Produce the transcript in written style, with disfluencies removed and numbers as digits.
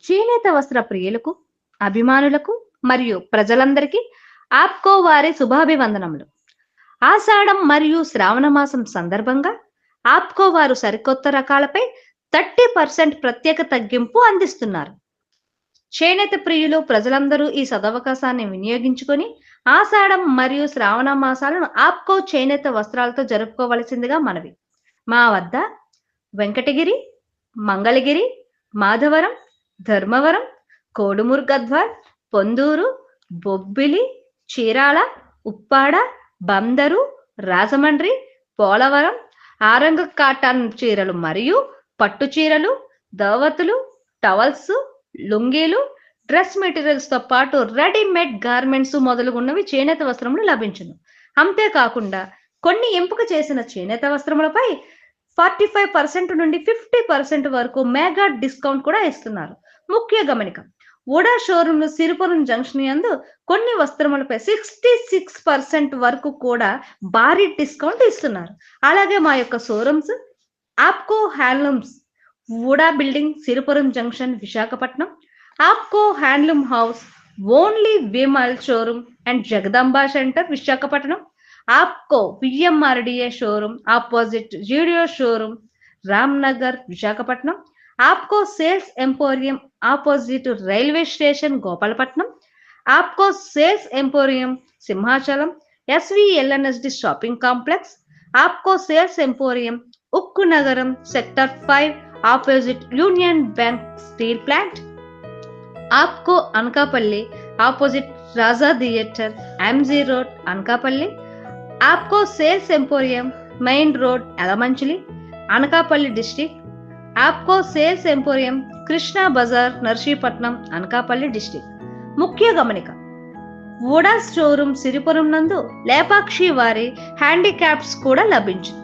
చేనేత వస్త్ర ప్రియులకు, అభిమానులకు మరియు ప్రజలందరికీ ఆప్కో వారి శుభాభివందనములు. ఆషాఢం మరియు శ్రావణ మాసం సందర్భంగా ఆప్కో వారు సరికొత్త రకాలపై 30% ప్రత్యేక తగ్గింపు అందిస్తున్నారు. చేనేత ప్రియులు ప్రజలందరూ ఈ సదవకాశాన్ని వినియోగించుకొని ఆషాఢం మరియు శ్రావణ మాసాలను ఆప్కో చేనేత వస్త్రాలతో జరుపుకోవలసిందిగా మనవి. మా వద్ద వెంకటగిరి, మంగళగిరి, మాధవరం, ధర్మవరం, కోడుమూరు గద్వాల్, పొందూరు, బొబ్బిలి, చీరాల, ఉప్పాడ, బందరు, రాజమండ్రి, పోలవరం, ఆరంగ కాటన్ చీరలు మరియు పట్టు చీరలు, దవతులు, టవల్స్, లుంగీలు, డ్రెస్ మెటీరియల్స్ తో పాటు రెడీమేడ్ గార్మెంట్స్ మొదలుగున్నవి చేనేత వస్త్రములు లభించును. అంతేకాకుండా కొన్ని ఎంపిక చేసిన చేనేత వస్త్రములపై 45% నుండి 50% వరకు మెగా డిస్కౌంట్ కూడా ఇస్తున్నారు. ముఖ్య గమనిక, వుడా షోరూమ్ సిరిపురం జంక్షన్ యందు కొన్ని వస్త్రములపై 66% వరకు కూడా భారీ డిస్కౌంట్ ఇస్తున్నారు. అలాగే మా యొక్క showrooms APCO handlooms, VUDA building, Siripuram junction, Visakhapatnam, APCO handloom house, only Vimal showroom and Jagadamba centre, Visakhapatnam, APCO VMRDA showroom opposite Zudio showroom, Ramnagar, Visakhapatnam, APCO sales emporium opposite railway station, Gopalapatnam, APCO sales emporium, Simhachalam, SVLNSD shopping complex, APCO sales emporium, Ukkunagaram, sector 5 opposite union bank steel plant, APCO Anakapalli opposite Raja theatre, MG road, Anakapalli, APCO sales emporium, main road, Yelamanchili, Anakapalli district, APCO sales emporium, Krishna బజార్, Narsipatnam, Anakapalli district. ముఖ్య గమనిక, VUDA showroom Siripuram నందు లేపాక్షి వారి handicrafts కూడా లభించింది.